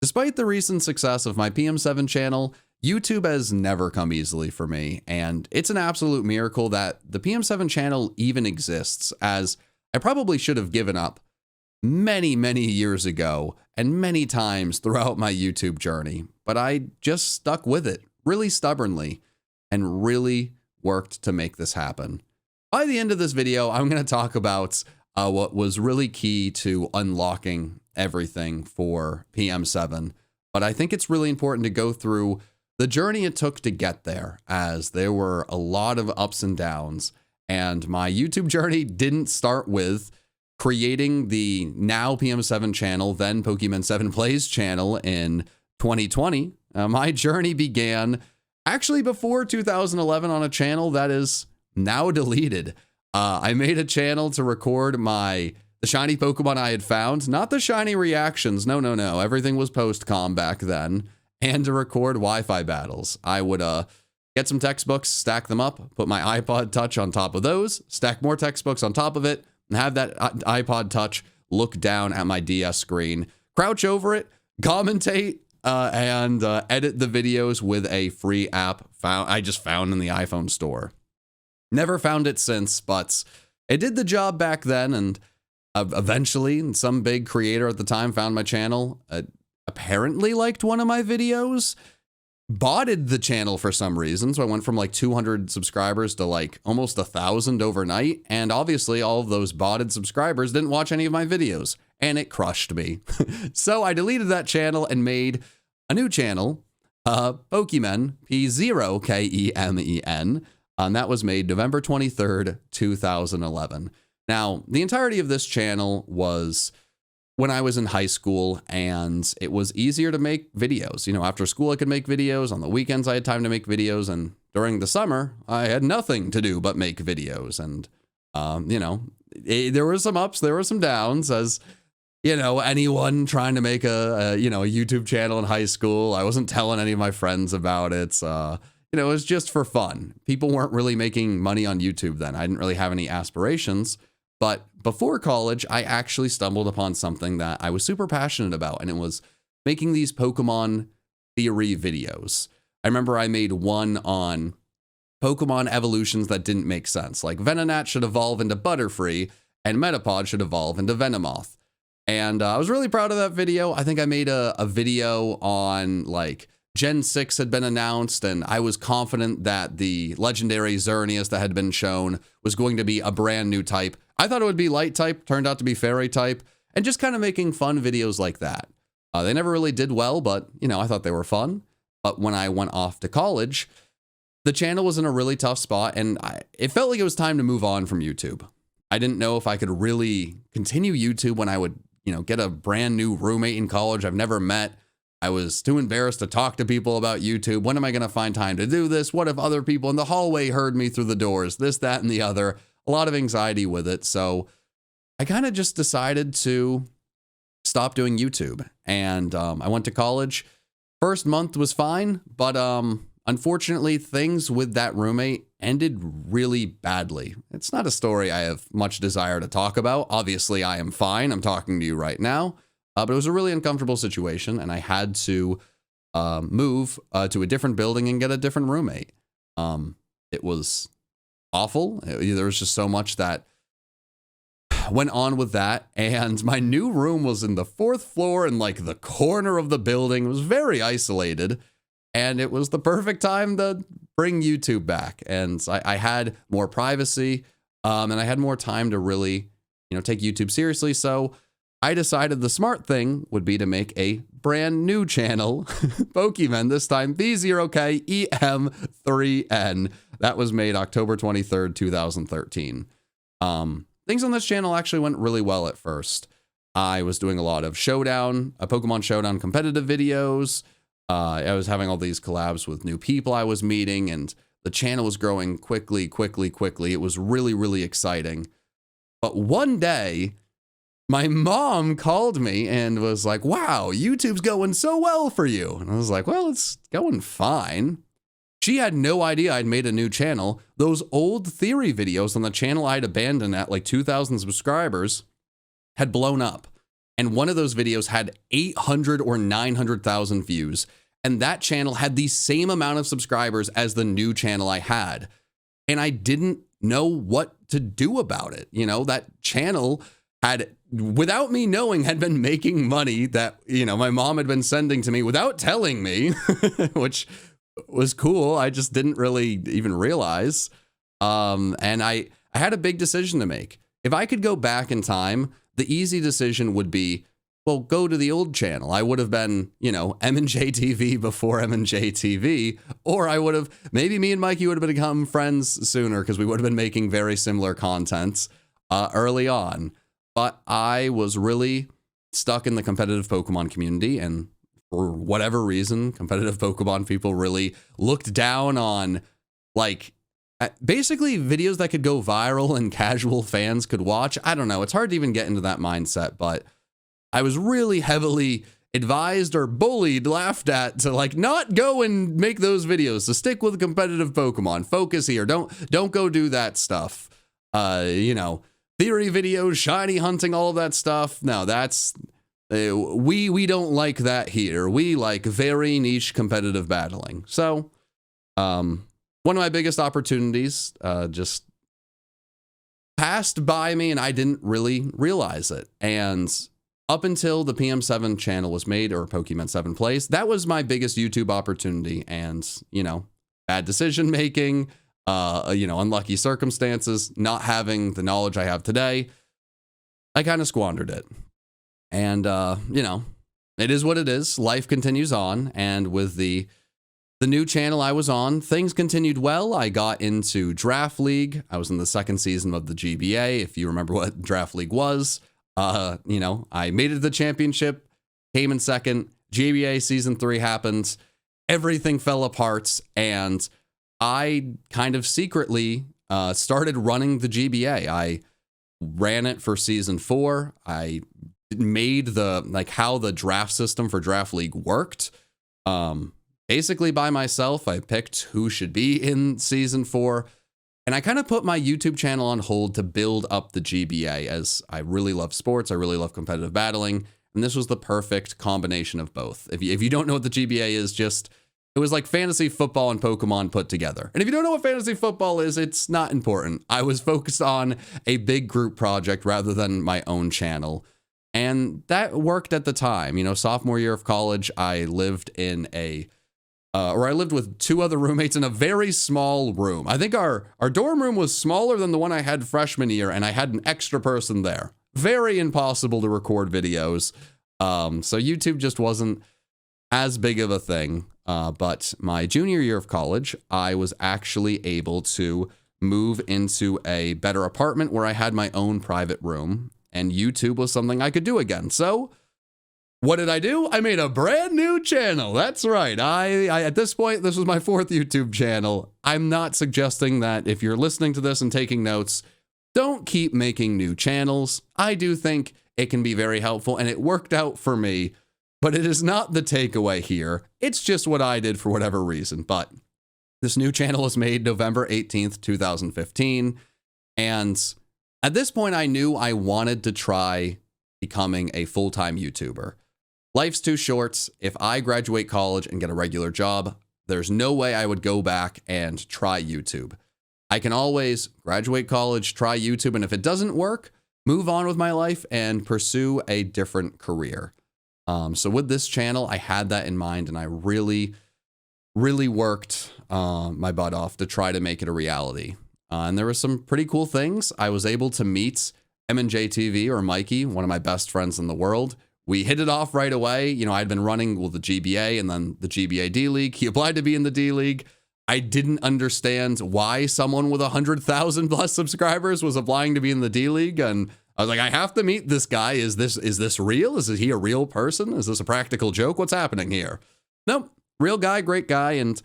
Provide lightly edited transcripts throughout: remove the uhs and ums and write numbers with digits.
Despite the recent success of my PM7 channel, YouTube has never come easily for me, and it's an absolute miracle that the PM7 channel even exists, as I probably should have given up many, many years ago and many times throughout my YouTube journey, but I just stuck with it really stubbornly and really worked to make this happen. By the end of this video, I'm going to talk about what was really key to unlocking everything for PM7, but I think it's really important to go through the journey it took to get there, as there were a lot of ups and downs, and my YouTube journey didn't start with creating the now PM7 channel, then Pokemon 7 Plays channel in 2020. My journey began actually before 2011 on a channel that is now deleted. I made a channel to record the shiny Pokemon I had found, not the shiny reactions. No. Everything was post-com back then. And to record Wi-Fi battles. I would get some textbooks, stack them up, put my iPod Touch on top of those, stack more textbooks on top of it, and have that iPod Touch look down at my DS screen, crouch over it, commentate, and edit the videos with a free app I just found in the iPhone store. Never found it since, but it did the job back then, and eventually some big creator at the time found my channel, apparently liked one of my videos, botted the channel for some reason. So I went from like 200 subscribers to like almost 1,000 overnight. And obviously all of those botted subscribers didn't watch any of my videos, and it crushed me. So I deleted that channel and made a new channel, Pokemon, P0KEMEN. And that was made November 23rd, 2011. Now, the entirety of this channel was when I was in high school, and it was easier to make videos. You know, after school I could make videos. On the weekends I had time to make videos, and during the summer I had nothing to do but make videos. And you know, there were some ups, there were some downs, as you know, anyone trying to make a YouTube channel in high school. I wasn't telling any of my friends about it. You know, it was just for fun. People weren't really making money on YouTube then. I didn't really have any aspirations. But before college, I actually stumbled upon something that I was super passionate about, and it was making these Pokemon theory videos. I remember I made one on Pokemon evolutions that didn't make sense, like Venonat should evolve into Butterfree, and Metapod should evolve into Venomoth. And I was really proud of that video. I think I made a video on like Gen 6 had been announced, and I was confident that the legendary Xerneas that had been shown was going to be a brand new type. I thought it would be light type, turned out to be fairy type, and just kind of making fun videos like that. They never really did well, but, you know, I thought they were fun. But when I went off to college, the channel was in a really tough spot, and it felt like it was time to move on from YouTube. I didn't know if I could really continue YouTube when I would, you know, get a brand new roommate in college I've never met. I was too embarrassed to talk to people about YouTube. When am I going to find time to do this? What if other people in the hallway heard me through the doors? This, that, and the other. A lot of anxiety with it. So I kind of just decided to stop doing YouTube. And I went to college. First month was fine, but unfortunately, things with that roommate ended really badly. It's not a story I have much desire to talk about. Obviously, I am fine. I'm talking to you right now. But it was a really uncomfortable situation, and I had to move to a different building and get a different roommate. It was awful. There was just so much that went on with that, and my new room was in the 4th floor in like the corner of the building. It was very isolated, and it was the perfect time to bring YouTube back. And I had more privacy, and I had more time to really, you know, take YouTube seriously. So I decided the smart thing would be to make a brand new channel, Pokemon, this time P0KEM3N. That was made October 23rd, 2013. Things on this channel actually went really well at first. I was doing a lot of Pokemon Showdown competitive videos. I was having all these collabs with new people I was meeting, and the channel was growing quickly. It was really, really exciting. But one day, my mom called me and was like, wow, YouTube's going so well for you. And I was like, well, it's going fine. She had no idea I'd made a new channel. Those old theory videos on the channel I'd abandoned at like 2,000 subscribers had blown up. And one of those videos had 800 or 900,000 views. And that channel had the same amount of subscribers as the new channel I had. And I didn't know what to do about it. You know, that channel had, without me knowing, had been making money that, you know, my mom had been sending to me without telling me, which was cool. I just didn't really even realize. And I had a big decision to make. If I could go back in time, the easy decision would be, well, go to the old channel. I would have been, you know, M&J TV before M&J TV, or I would have, maybe me and Mikey would have become friends sooner because we would have been making very similar content early on. But I was really stuck in the competitive Pokemon community, and for whatever reason, competitive Pokemon people really looked down on, like, basically videos that could go viral and casual fans could watch. I don't know. It's hard to even get into that mindset, but I was really heavily advised or bullied, laughed at to like not go and make those videos, to stick with competitive Pokemon. Focus here. Don't go do that stuff. You know, theory videos, shiny hunting, all of that stuff. No, that's we don't like that here. We like very niche competitive battling. So, one of my biggest opportunities just passed by me, and I didn't really realize it. And up until the PM7 channel was made, or Pokemon 7 Plays, that was my biggest YouTube opportunity. And, you know, bad decision making, you know, unlucky circumstances, not having the knowledge I have today, I kind of squandered it. And, you know, it is what it is. Life continues on. And with the new channel I was on, things continued well. I got into Draft League. I was in the second season of the GBA, if you remember what Draft League was. You know, I made it to the championship, came in second. GBA season 3 happened. Everything fell apart, and I kind of secretly started running the GBA. I ran it for season 4. I made the, like, how the draft system for Draft League worked. Basically by myself. I picked who should be in season 4. And I kind of put my YouTube channel on hold to build up the GBA, as I really love sports. I really love competitive battling. And this was the perfect combination of both. If you don't know what the GBA is, it was like fantasy football and Pokemon put together. And if you don't know what fantasy football is, it's not important. I was focused on a big group project rather than my own channel. And that worked at the time. You know, sophomore year of college, I lived in I lived with 2 other roommates in a very small room. I think our dorm room was smaller than the one I had freshman year, and I had an extra person there. Very impossible to record videos. So YouTube just wasn't as big of a thing. But my junior year of college, I was actually able to move into a better apartment where I had my own private room, and YouTube was something I could do again. So what did I do? I made a brand new channel. That's right. I at this point, this was my 4th YouTube channel. I'm not suggesting that if you're listening to this and taking notes, don't keep making new channels. I do think it can be very helpful, and it worked out for me, but it is not the takeaway here. It's just what I did for whatever reason. But this new channel was made November 18th, 2015. And at this point, I knew I wanted to try becoming a full-time YouTuber. Life's too short. If I graduate college and get a regular job, there's no way I would go back and try YouTube. I can always graduate college, try YouTube, and if it doesn't work, move on with my life and pursue a different career. So with this channel, I had that in mind, and I really, really worked my butt off to try to make it a reality. And there were some pretty cool things. I was able to meet M&J TV, or Mikey, one of my best friends in the world. We hit it off right away. You know, I'd been running with the GBA and then the GBA D League. He applied to be in the D League. I didn't understand why someone with 100,000 plus subscribers was applying to be in the D League. And I was like, I have to meet this guy. Is this real? Is he a real person? Is this a practical joke? What's happening here? Nope. Real guy, great guy. And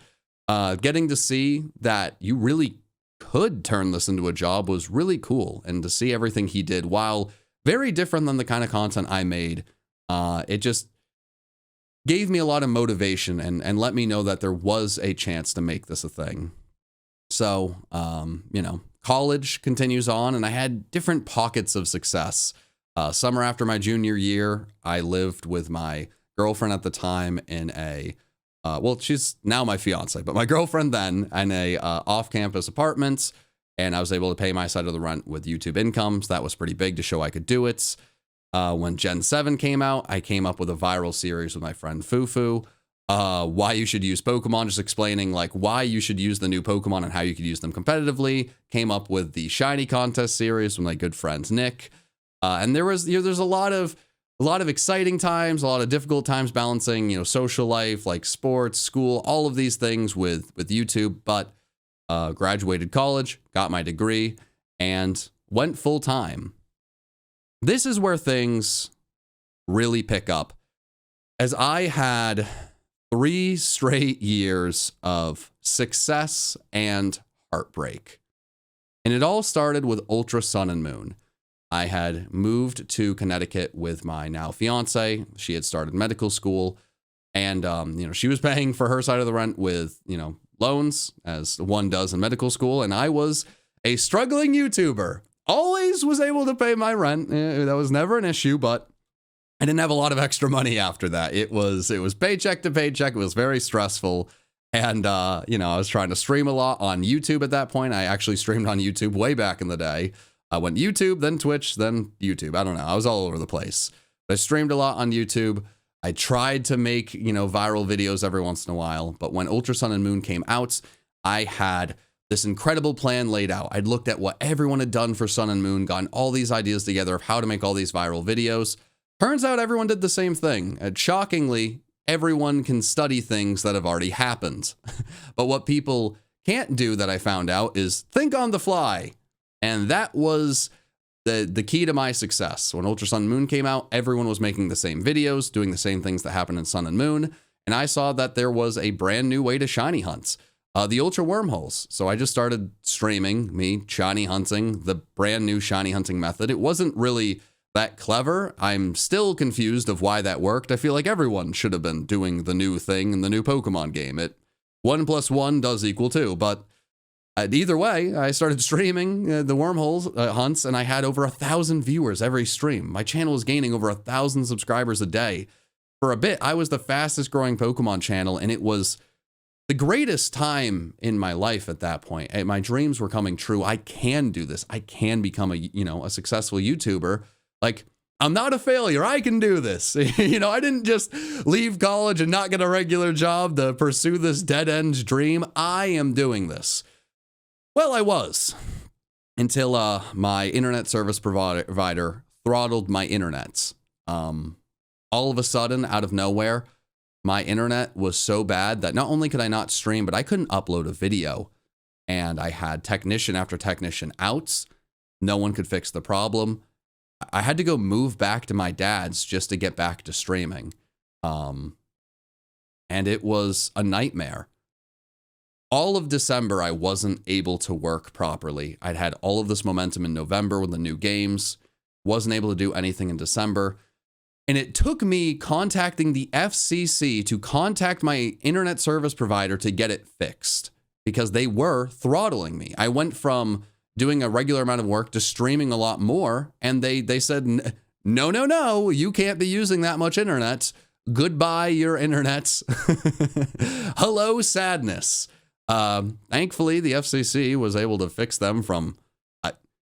getting to see that you really could turn this into a job was really cool. And to see everything he did, while very different than the kind of content I made, it just gave me a lot of motivation and let me know that there was a chance to make this a thing. So, you know, college continues on, and I had different pockets of success. Summer after my junior year, I lived with my girlfriend at the time in a, well, she's now my fiance, but my girlfriend then in a off-campus apartment, and I was able to pay my side of the rent with YouTube income. So that was pretty big to show I could do it. When Gen 7 came out, I came up with a viral series with my friend Fufu. Why you should use Pokemon, just explaining like why you should use the new Pokemon and how you could use them competitively. Came up with the Shiny Contest series with my good friend Nick. And there's a lot of exciting times, a lot of difficult times balancing, social life, like sports, school, all of these things with YouTube. But graduated college, got my degree, and went full time. This is where things really pick up, as I had 3 straight years of success and heartbreak. And it all started with Ultra Sun and Moon. I had moved to Connecticut with my now fiance. She had started medical school, and she was paying for her side of the rent with loans, as one does in medical school, and I was a struggling YouTuber. Always was able to pay my rent. That was never an issue, but I didn't have a lot of extra money after that. It was paycheck to paycheck. It was very stressful. And, I was trying to stream a lot on YouTube at that point. I actually streamed on YouTube way back in the day. I went YouTube, then Twitch, then YouTube. I don't know. I was all over the place. But I streamed a lot on YouTube. I tried to make, viral videos every once in a while. But when Ultra Sun and Moon came out, I had this incredible plan laid out. I'd looked at what everyone had done for Sun and Moon, gotten all these ideas together of how to make all these viral videos. Turns out everyone did the same thing. And shockingly, everyone can study things that have already happened. But what people can't do, that I found out, is think on the fly. And that was the key to my success. When Ultra Sun and Moon came out, everyone was making the same videos, doing the same things that happened in Sun and Moon. And I saw that there was a brand new way to shiny hunt. The Ultra Wormholes. So I just started streaming me shiny hunting, the brand new shiny hunting method. It wasn't really that clever. I'm still confused of why that worked. I feel like everyone should have been doing the new thing in the new Pokemon game. 1 + 1 does equal 2, but either way, I started streaming the wormholes hunts, and I had over 1,000 viewers every stream. My channel was gaining over 1,000 subscribers a day. For a bit, I was the fastest growing Pokemon channel, and it was the greatest time in my life at that point. My dreams were coming true. I can do this. I can become a successful YouTuber. Like, I'm not a failure. I can do this. I didn't just leave college and not get a regular job to pursue this dead-end dream. I am doing this. Well, I was, until my internet service provider throttled my internet. All of a sudden, out of nowhere, my internet was so bad that not only could I not stream, but I couldn't upload a video. And I had technician after technician out. No one could fix the problem. I had to go move back to my dad's just to get back to streaming. And it was a nightmare. All of December, I wasn't able to work properly. I'd had all of this momentum in November with the new games. Wasn't able to do anything in December. And it took me contacting the FCC to contact my internet service provider to get it fixed, because they were throttling me. I went from doing a regular amount of work to streaming a lot more, and they said, no, you can't be using that much internet. Goodbye, your internet. Hello, sadness. Thankfully, the FCC was able to fix them from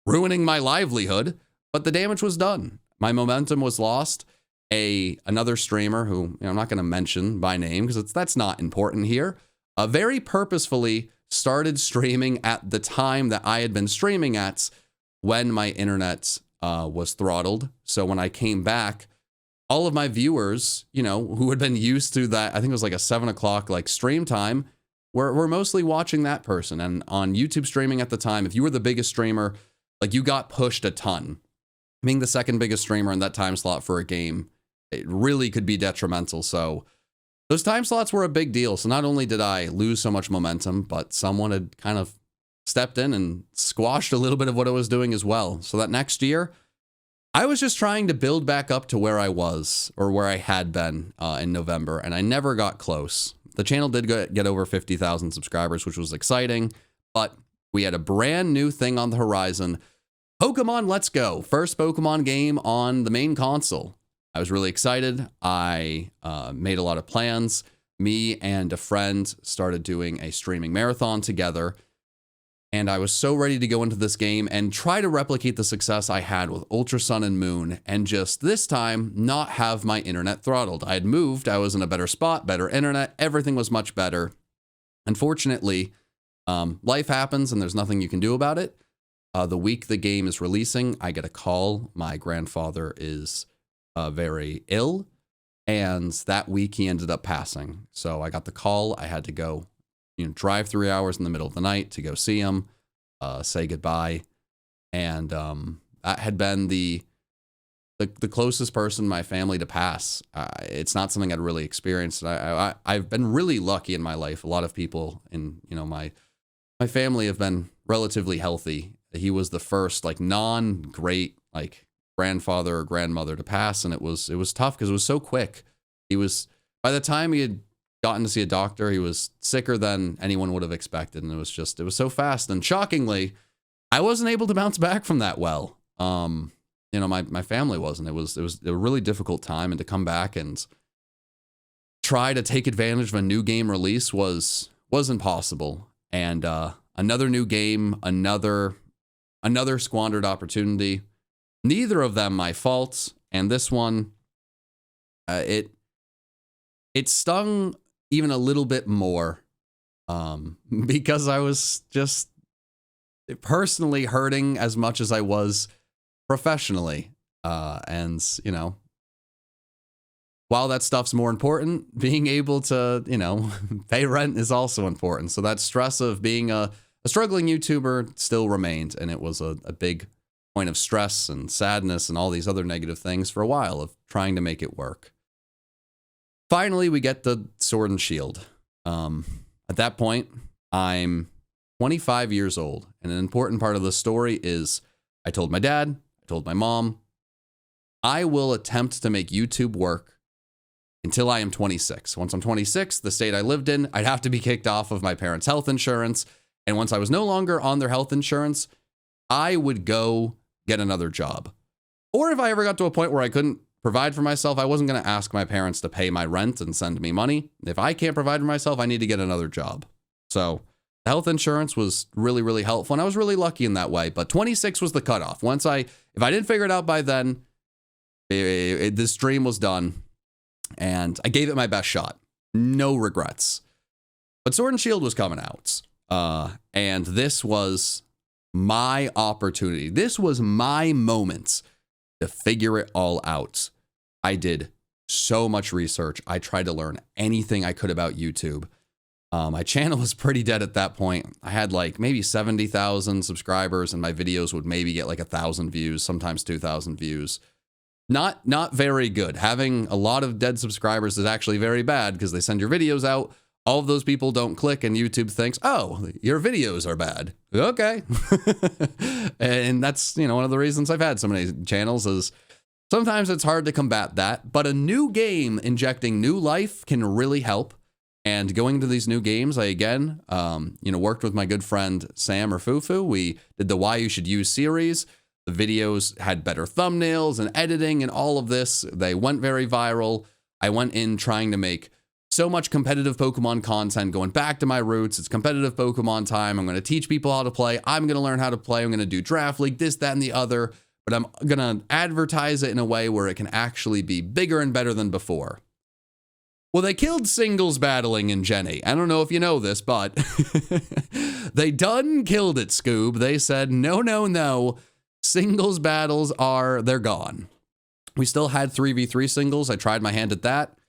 ruining my livelihood, but the damage was done. My momentum was lost. Another streamer who I'm not going to mention by name because that's not important here, very purposefully started streaming at the time that I had been streaming at when my internet was throttled. So when I came back, all of my viewers, who had been used to that, I think it was like a 7 o'clock like stream time, were mostly watching that person. And on YouTube streaming at the time, if you were the biggest streamer, like, you got pushed a ton. Being the second biggest streamer in that time slot for a game, it really could be detrimental. So those time slots were a big deal. So not only did I lose so much momentum, but someone had kind of stepped in and squashed a little bit of what I was doing as well. So that next year, I was just trying to build back up to where I was, or where I had been in November, and I never got close. The channel did get over 50,000 subscribers, which was exciting, but we had a brand new thing on the horizon. Pokemon Let's Go, first Pokemon game on the main console. I was really excited. I made a lot of plans. Me and a friend started doing a streaming marathon together. And I was so ready to go into this game and try to replicate the success I had with Ultra Sun and Moon, and just this time not have my internet throttled. I had moved, I was in a better spot, better internet, everything was much better. Unfortunately, life happens and there's nothing you can do about it. The week the game is releasing, I get a call. My grandfather is very ill, and that week he ended up passing. So I got the call. I had to go, drive 3 hours in the middle of the night to go see him, say goodbye. And that had been the closest person in my family to pass. It's not something I'd really experienced. I've been really lucky in my life. A lot of people in my family have been relatively healthy. He was the first non-great grandfather or grandmother to pass, and it was tough because it was so quick. By the time he had gotten to see a doctor, he was sicker than anyone would have expected, and it was so fast. And shockingly, I wasn't able to bounce back from that well. My family wasn't. It was a really difficult time, and to come back and try to take advantage of a new game release was impossible. And another new game, another squandered opportunity. Neither of them my fault, and this one, it stung even a little bit more, because I was just personally hurting as much as I was professionally. And while that stuff's more important, being able to, pay rent is also important. So that stress of being a struggling YouTuber still remained, and it was a big point of stress and sadness and all these other negative things for a while of trying to make it work. Finally, we get the Sword and Shield. At that point, I'm 25 years old, and an important part of the story is I told my dad, I told my mom, I will attempt to make YouTube work until I am 26. Once I'm 26, the state I lived in, I'd have to be kicked off of my parents' health insurance. And once I was no longer on their health insurance, I would go get another job. Or if I ever got to a point where I couldn't provide for myself, I wasn't going to ask my parents to pay my rent and send me money. If I can't provide for myself, I need to get another job. So the health insurance was really, really helpful, and I was really lucky in that way. But 26 was the cutoff. If I didn't figure it out by then, this dream was done, and I gave it my best shot. No regrets. But Sword and Shield was coming out, and this was my opportunity. This was my moment to figure it all out. I did so much research. I tried to learn anything I could about YouTube. My channel was pretty dead at that point. I had maybe 70,000 subscribers, and my videos would maybe get 1,000 views, sometimes 2,000 views. Not very good. Having a lot of dead subscribers is actually very bad because they send your videos out. All of those people don't click, and YouTube thinks, oh, your videos are bad. Okay. And that's, one of the reasons I've had so many channels is sometimes it's hard to combat that, but a new game injecting new life can really help. And going into these new games, I again, worked with my good friend Sam or Fufu. We did the Why You Should Use series. The videos had better thumbnails and editing and all of this. They went very viral. I went in trying to make so much competitive Pokemon content, going back to my roots. It's competitive Pokemon time. I'm going to teach people how to play. I'm going to learn how to play. I'm going to do Draft League, this, that, and the other. But I'm going to advertise it in a way where it can actually be bigger and better than before. Well, they killed singles battling in Gen 8. I don't know if you know this, but they done killed it, Scoob. They said, no. Singles battles they're gone. We still had 3v3 singles. I tried my hand at that.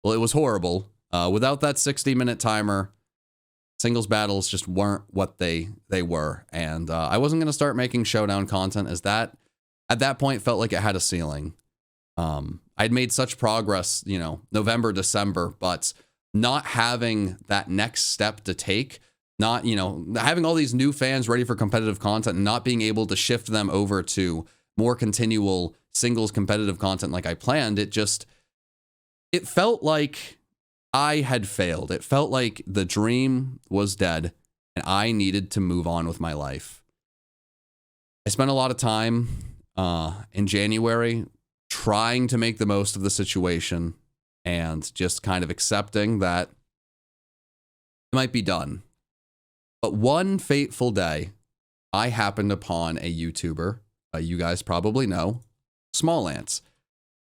Well, it was horrible. Without that 60-minute timer, singles battles just weren't what they were. And I wasn't going to start making showdown content as that, at that point, felt like it had a ceiling. I'd made such progress, November, December, but not having that next step to take, not, having all these new fans ready for competitive content and not being able to shift them over to more continual singles competitive content like I planned, it felt like I had failed. It felt like the dream was dead and I needed to move on with my life. I spent a lot of time in January trying to make the most of the situation and just kind of accepting that it might be done. But one fateful day, I happened upon a YouTuber, you guys probably know, Small Ants.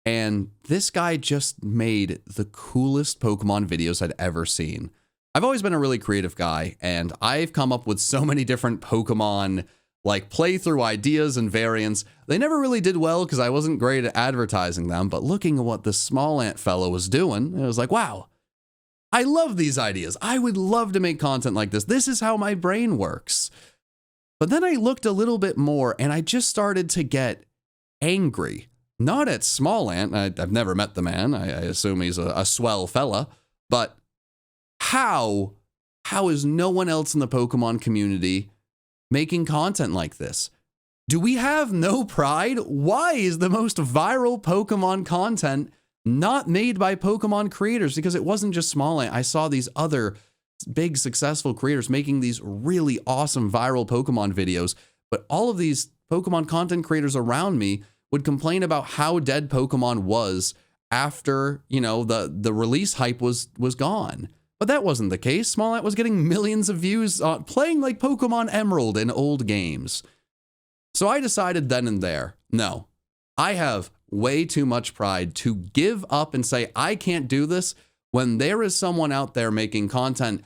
And this guy just made the coolest Pokemon videos I'd ever seen. I've always been a really creative guy, and I've come up with so many different Pokemon like playthrough ideas and variants. They never really did well because I wasn't great at advertising them, but looking at what this Small Ant fellow was doing, it was like, wow, I love these ideas. I would love to make content like this. This is how my brain works. But then I looked a little bit more and I just started to get angry. Not at Small Ant. I've never met the man. I assume he's a swell fella. But how is no one else in the Pokemon community making content like this? Do we have no pride? Why is the most viral Pokemon content not made by Pokemon creators? Because it wasn't just Small Ant. I saw these other big successful creators making these really awesome viral Pokemon videos, but all of these Pokemon content creators around me would complain about how dead Pokemon was after, you know, the release hype was gone. But that wasn't the case. Small Ant was getting millions of views playing like Pokemon Emerald in old games. So I decided then and there, no, I have way too much pride to give up and say, I can't do this when there is someone out there making content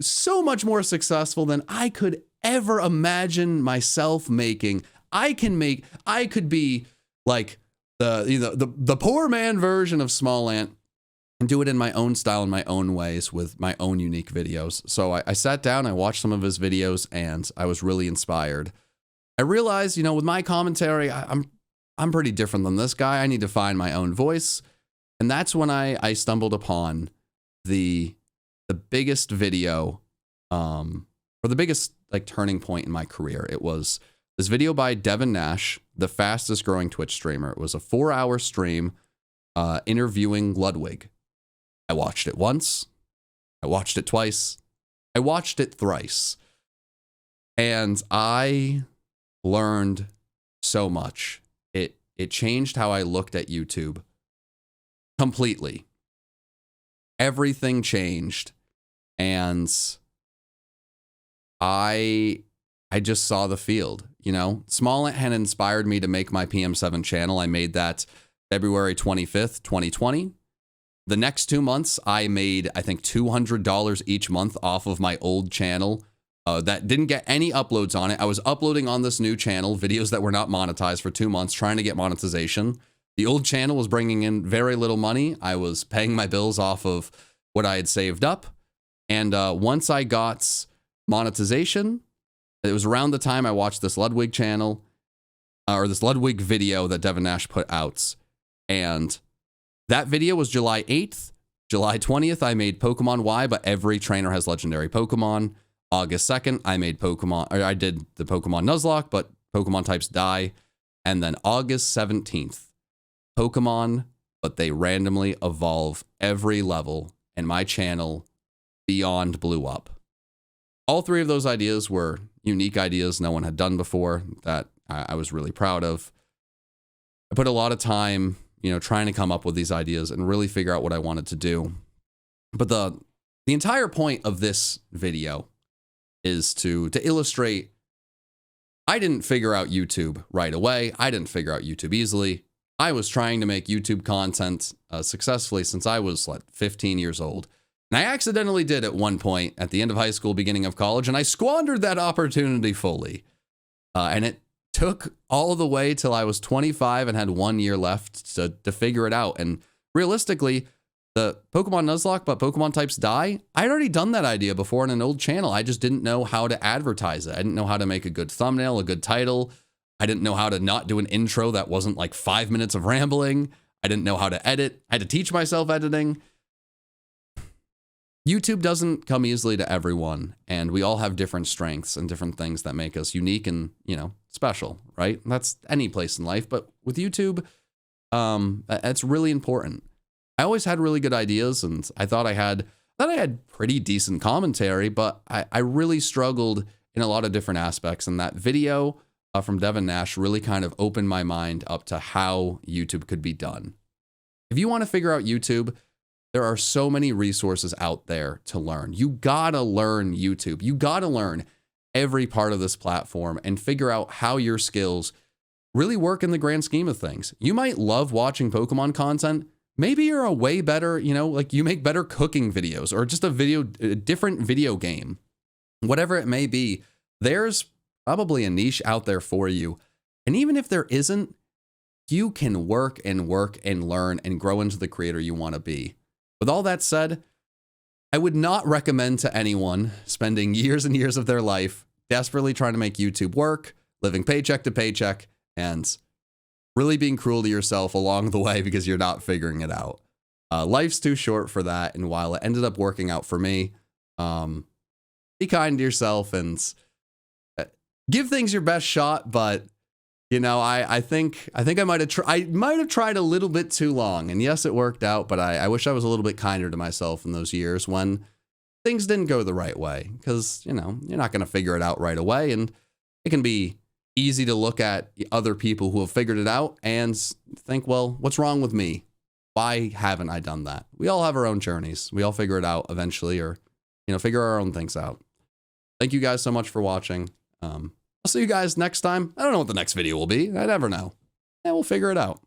so much more successful than I could ever imagine myself making. I could be like the poor man version of Small Ant and do it in my own style, in my own ways, with my own unique videos. So I sat down, I watched some of his videos, and I was really inspired. I realized, you know, with my commentary, I'm pretty different than this guy. I need to find my own voice. And that's when I stumbled upon the biggest video, or the biggest like turning point in my career. It was this video by Devin Nash, the fastest growing Twitch streamer. It was a 4-hour stream interviewing Ludwig. I watched it once. I watched it twice. I watched it thrice. And I learned so much. It changed how I looked at YouTube completely. Everything changed. And I just saw the field, you know. Small Ant had inspired me to make my PM7 channel. I made that February 25th, 2020. The next 2 months, I made, I think, $200 each month off of my old channel that didn't get any uploads on it. I was uploading on this new channel videos that were not monetized for 2 months, trying to get monetization. The old channel was bringing in very little money. I was paying my bills off of what I had saved up. And once I got monetization, it was around the time I watched this Ludwig channel, or this Ludwig video that Devin Nash put out. And that video was July 8th. July 20th, I made Pokemon Y, but every trainer has legendary Pokemon. August 2nd, I made Pokemon, or I did the Pokemon Nuzlocke, but Pokemon types die. And then August 17th, Pokemon, but they randomly evolve every level, and my channel beyond blew up. All three of those ideas were unique ideas no one had done before that I was really proud of. I put a lot of time, you know, trying to come up with these ideas and really figure out what I wanted to do. But the entire point of this video is to illustrate, I didn't figure out YouTube right away. I didn't figure out YouTube easily. I was trying to make YouTube content successfully since I was like 15 years old. And I accidentally did at one point at the end of high school, beginning of college, and I squandered that opportunity fully. And it took all the way till I was 25 and had 1 year left to figure it out. And realistically, the Pokemon Nuzlocke, but Pokemon types die, I'd already done that idea before in an old channel. I just didn't know how to advertise it. I didn't know how to make a good thumbnail, a good title. I didn't know how to not do an intro that wasn't like 5 minutes of rambling. I didn't know how to edit. I had to teach myself editing. YouTube doesn't come easily to everyone, and we all have different strengths and different things that make us unique and, you know, special, right? That's any place in life, but with YouTube, it's really important. I always had really good ideas, and I thought I had pretty decent commentary, but I really struggled in a lot of different aspects, and that video from Devin Nash really kind of opened my mind up to how YouTube could be done. If you want to figure out YouTube, there are so many resources out there to learn. You gotta learn YouTube. You gotta learn every part of this platform and figure out how your skills really work in the grand scheme of things. You might love watching Pokemon content. Maybe you're a way better, like you make better cooking videos or just a different video game. Whatever it may be, there's probably a niche out there for you. And even if there isn't, you can work and learn and grow into the creator you want to be. With all that said, I would not recommend to anyone spending years and years of their life desperately trying to make YouTube work, living paycheck to paycheck, and really being cruel to yourself along the way because you're not figuring it out. Life's too short for that. And while it ended up working out for me, be kind to yourself and give things your best shot. But I think I might have tried a little bit too long. And yes, it worked out, but I wish I was a little bit kinder to myself in those years when things didn't go the right way. Because, you're not going to figure it out right away. And it can be easy to look at other people who have figured it out and think, well, what's wrong with me? Why haven't I done that? We all have our own journeys. We all figure it out eventually, or, figure our own things out. Thank you guys so much for watching. I'll see you guys next time. I don't know what the next video will be. I never know. And we'll figure it out.